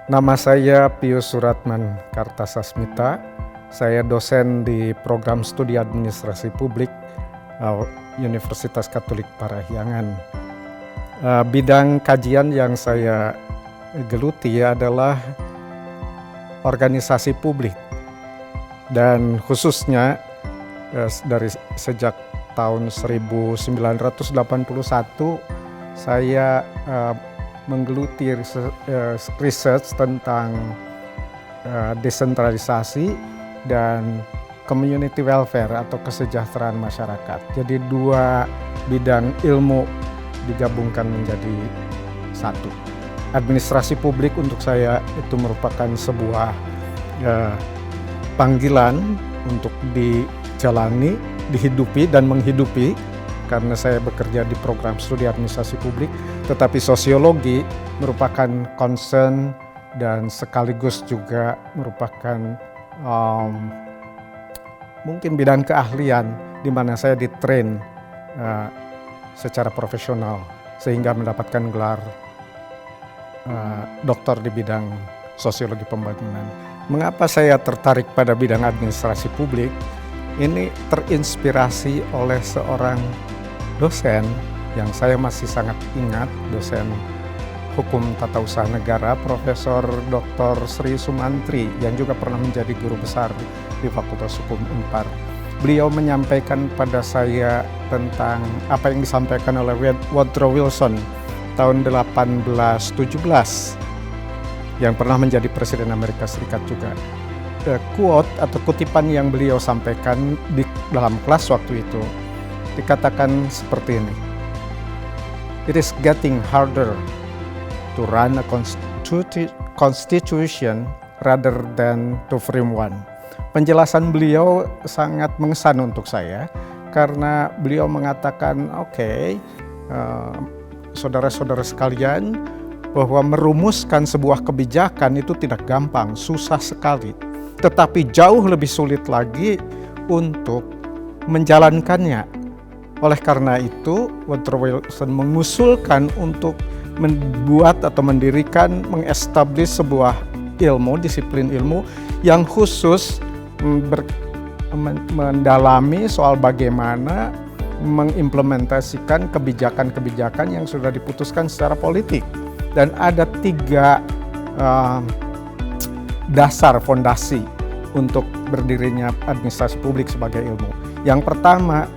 Nama saya Pius Suratman Kartasasmita. Saya dosen di program studi administrasi publik Universitas Katolik Parahyangan. Bidang kajian yang saya geluti adalah organisasi publik, dan khususnya dari sejak tahun 1981 saya menggeluti research tentang desentralisasi dan community welfare atau kesejahteraan masyarakat. Jadi dua bidang ilmu digabungkan menjadi satu. Administrasi publik untuk saya itu merupakan sebuah panggilan untuk dijalani, dihidupi dan menghidupi, karena saya bekerja di program studi administrasi publik, tetapi sosiologi merupakan concern dan sekaligus juga merupakan mungkin bidang keahlian di mana saya ditrain secara profesional sehingga mendapatkan gelar doktor di bidang sosiologi pembangunan. Mengapa saya tertarik pada bidang administrasi publik? Ini terinspirasi oleh seorang dosen yang saya masih sangat ingat, dosen Hukum Tata Usaha Negara, Profesor Dr. Sri Sumantri, yang juga pernah menjadi guru besar di Fakultas Hukum Unpar. Beliau menyampaikan pada saya tentang apa yang disampaikan oleh Woodrow Wilson tahun 1817 yang pernah menjadi Presiden Amerika Serikat juga. Quote atau kutipan yang beliau sampaikan di dalam kelas waktu itu dikatakan seperti ini: "It is getting harder to run a constitution rather than to frame one." Penjelasan beliau sangat mengesan untuk saya karena beliau mengatakan, saudara-saudara sekalian, bahwa merumuskan sebuah kebijakan itu tidak gampang, susah sekali. Tetapi jauh lebih sulit lagi untuk menjalankannya. Oleh karena itu, Woodrow Wilson mengusulkan untuk membuat atau mendirikan, mengestablish sebuah ilmu, disiplin ilmu yang khusus mendalami soal bagaimana mengimplementasikan kebijakan-kebijakan yang sudah diputuskan secara politik. Dan ada 3 dasar fondasi untuk berdirinya administrasi publik sebagai ilmu. Yang pertama,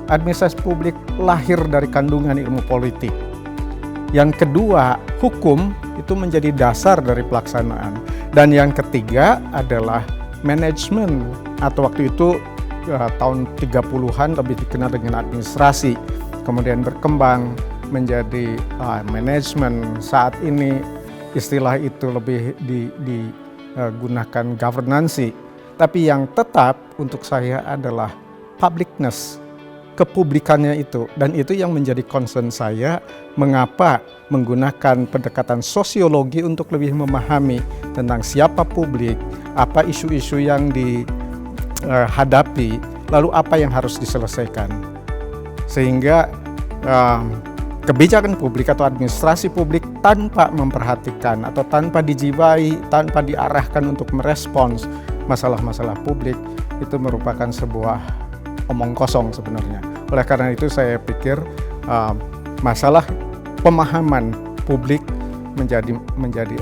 administrasi publik lahir dari kandungan ilmu politik. Yang kedua, hukum itu menjadi dasar dari pelaksanaan. Dan yang ketiga adalah manajemen, atau waktu itu tahun 30-an lebih dikenal dengan administrasi. Kemudian berkembang menjadi manajemen. Saat ini istilah itu lebih digunakan governance. Tapi yang tetap untuk saya adalah publicness, kepublikannya itu. Dan itu yang menjadi concern saya, mengapa menggunakan pendekatan sosiologi untuk lebih memahami tentang siapa publik, apa isu-isu yang dihadapi, lalu apa yang harus diselesaikan. Sehingga kebijakan publik atau administrasi publik tanpa memperhatikan atau tanpa dijiwai, tanpa diarahkan untuk merespons masalah-masalah publik, itu merupakan sebuah omong kosong sebenarnya. Oleh karena itu saya pikir masalah pemahaman publik menjadi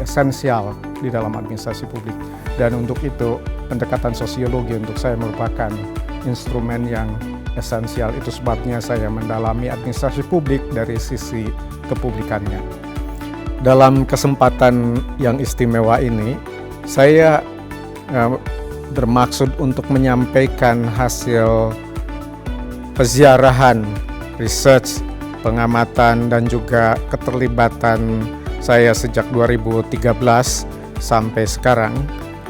esensial di dalam administrasi publik. Dan untuk itu pendekatan sosiologi untuk saya merupakan instrumen yang esensial. Itu sebabnya saya mendalami administrasi publik dari sisi kepublikannya. Dalam kesempatan yang istimewa ini, saya bermaksud untuk menyampaikan hasil peziarahan, research, pengamatan, dan juga keterlibatan saya sejak 2013 sampai sekarang,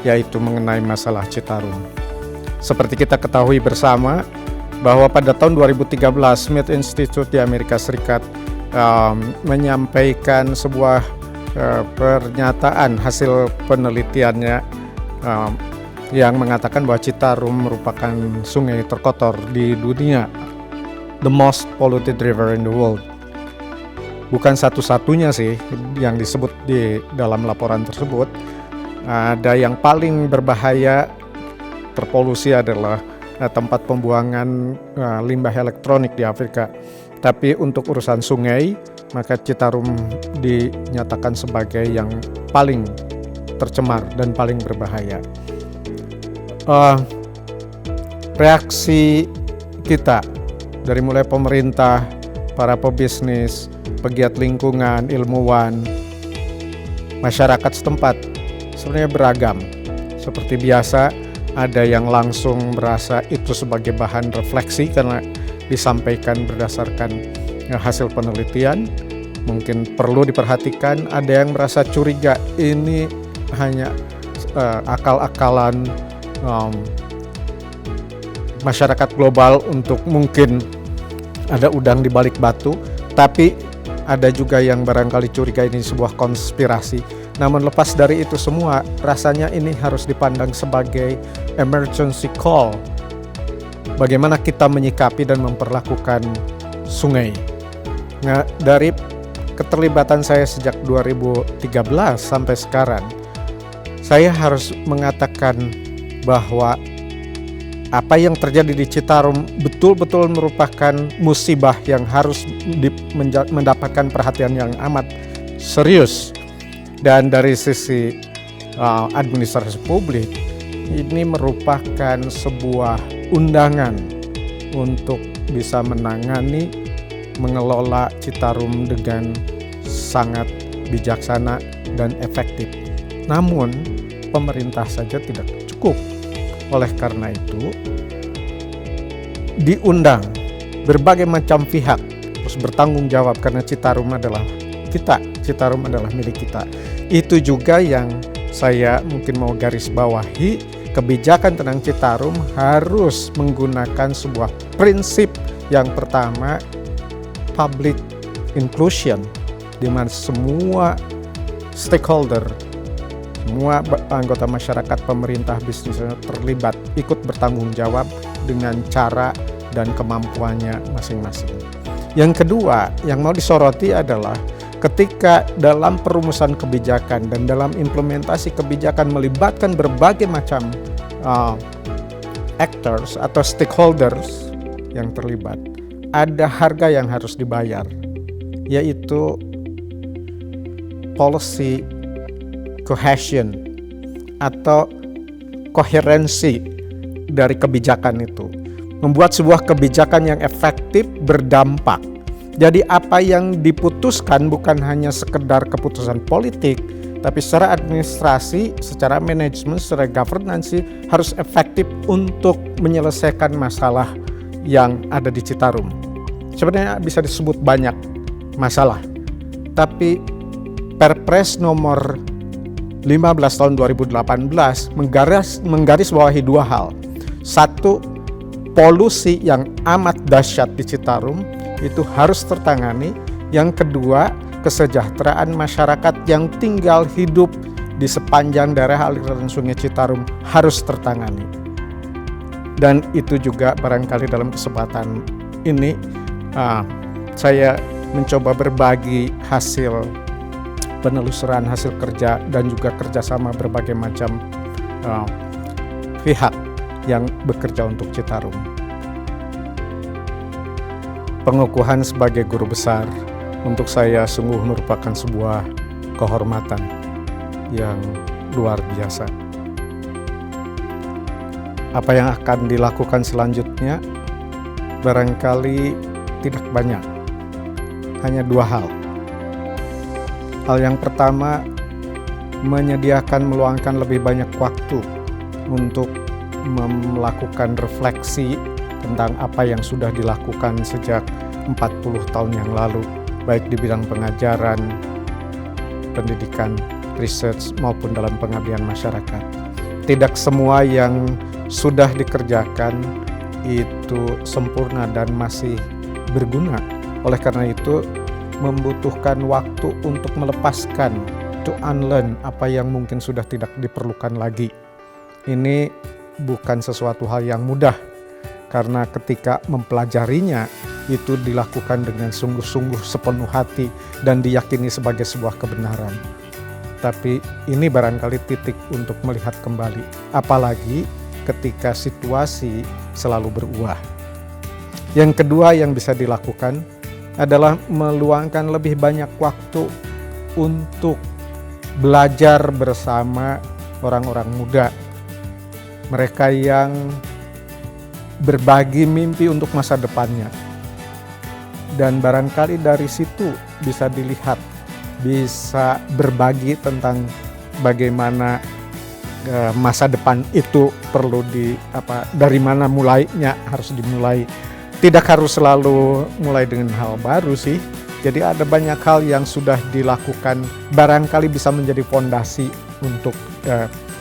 yaitu mengenai masalah Citarum. Seperti kita ketahui bersama bahwa pada tahun 2013 Smith Institute di Amerika Serikat menyampaikan sebuah pernyataan hasil penelitiannya yang mengatakan bahwa Citarum merupakan sungai terkotor di dunia, the most polluted river in the world. bukan satu-satunya sih yang disebut di dalam laporan tersebut. Ada yang paling berbahaya terpolusi adalah tempat pembuangan limbah elektronik di Afrika. Tapi untuk urusan sungai, maka Citarum dinyatakan sebagai yang paling tercemar dan paling berbahaya. Reaksi kita dari mulai pemerintah, para pebisnis, pegiat lingkungan, ilmuwan, masyarakat setempat sebenarnya beragam. Seperti biasa, ada yang langsung merasa itu sebagai bahan refleksi karena disampaikan berdasarkan hasil penelitian, mungkin perlu diperhatikan. Ada yang merasa curiga ini hanya akal-akalan masyarakat global untuk mungkin ada udang di balik batu, tapi ada juga yang barangkali curiga ini sebuah konspirasi. Namun lepas dari itu semua, rasanya ini harus dipandang sebagai emergency call. Bagaimana kita menyikapi dan memperlakukan sungai. Nah, dari keterlibatan saya sejak 2013 sampai sekarang, saya harus mengatakan bahwa apa yang terjadi di Citarum betul-betul merupakan musibah yang harus mendapatkan perhatian yang amat serius. Dan dari sisi administrasi publik, ini merupakan sebuah undangan untuk bisa menangani, mengelola Citarum dengan sangat bijaksana dan efektif. Namun, pemerintah saja tidak cukup. Oleh karena itu, diundang berbagai macam pihak terus bertanggung jawab karena Citarum adalah kita, Citarum adalah milik kita. Itu juga yang saya mungkin mau garis bawahi, kebijakan tentang Citarum harus menggunakan sebuah prinsip yang pertama, public inclusion, di mana semua stakeholder, semua anggota masyarakat, pemerintah, bisnis terlibat, ikut bertanggung jawab dengan cara dan kemampuannya masing-masing. Yang kedua, yang mau disoroti adalah ketika dalam perumusan kebijakan dan dalam implementasi kebijakan melibatkan berbagai macam actors atau stakeholders yang terlibat, ada harga yang harus dibayar, yaitu policy cohesion atau koherensi dari kebijakan itu. Membuat sebuah kebijakan yang efektif berdampak. Jadi apa yang diputuskan bukan hanya sekedar keputusan politik, tapi secara administrasi, secara manajemen, secara governance harus efektif untuk menyelesaikan masalah yang ada di Citarum. Sebenarnya bisa disebut banyak masalah, tapi Perpres nomor 15 tahun 2018 menggarisbawahi dua hal. Satu, polusi yang amat dahsyat di Citarum itu harus tertangani. Yang kedua, kesejahteraan masyarakat yang tinggal hidup di sepanjang daerah aliran Sungai Citarum harus tertangani. Dan itu juga barangkali dalam kesempatan ini saya mencoba berbagi hasil penelusuran, hasil kerja dan juga kerjasama berbagai macam pihak yang bekerja untuk Citarum. Pengukuhan sebagai guru besar untuk saya sungguh merupakan sebuah kehormatan yang luar biasa. Apa yang akan dilakukan selanjutnya barangkali tidak banyak, hanya dua hal. Hal yang pertama, menyediakan meluangkan lebih banyak waktu untuk melakukan refleksi tentang apa yang sudah dilakukan sejak 40 tahun yang lalu, baik di bidang pengajaran, pendidikan, research maupun dalam pengabdian masyarakat. Tidak semua yang sudah dikerjakan itu sempurna dan masih berguna. Oleh karena itu, membutuhkan waktu untuk melepaskan, to unlearn apa yang mungkin sudah tidak diperlukan lagi. Ini bukan sesuatu hal yang mudah, karena ketika mempelajarinya itu dilakukan dengan sungguh-sungguh sepenuh hati dan diyakini sebagai sebuah kebenaran. Tapi ini barangkali titik untuk melihat kembali, apalagi ketika situasi selalu berubah. Yang kedua yang bisa dilakukan adalah meluangkan lebih banyak waktu untuk belajar bersama orang-orang muda, mereka yang berbagi mimpi untuk masa depannya. Dan barangkali dari situ bisa dilihat, bisa berbagi tentang bagaimana masa depan itu perlu dari mana mulainya, harus dimulai. Tidak harus selalu mulai dengan hal baru sih. Jadi ada banyak hal yang sudah dilakukan, barangkali bisa menjadi fondasi untuk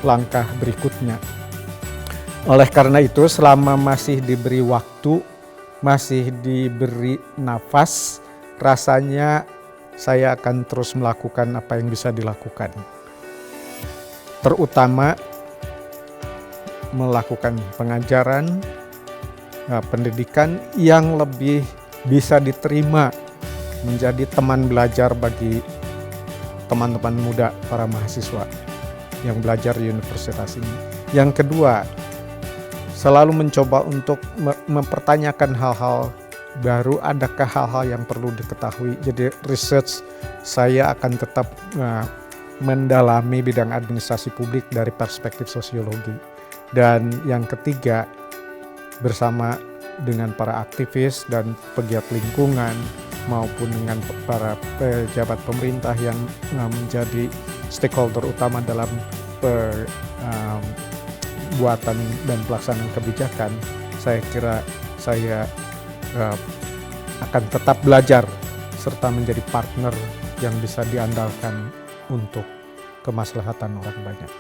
langkah berikutnya. Oleh karena itu, selama masih diberi waktu, masih diberi nafas, rasanya saya akan terus melakukan apa yang bisa dilakukan. Terutama melakukan pengajaran, pendidikan yang lebih bisa diterima menjadi teman belajar bagi teman-teman muda, para mahasiswa yang belajar di universitas ini. Yang kedua, selalu mencoba untuk mempertanyakan hal-hal baru, adakah hal-hal yang perlu diketahui. Jadi research saya akan tetap mendalami bidang administrasi publik dari perspektif sosiologi. Dan yang ketiga, bersama dengan para aktivis dan pegiat lingkungan maupun dengan para pejabat pemerintah yang menjadi stakeholder utama dalam buatan dan pelaksanaan kebijakan, saya kira saya akan tetap belajar serta menjadi partner yang bisa diandalkan untuk kemaslahatan orang banyak.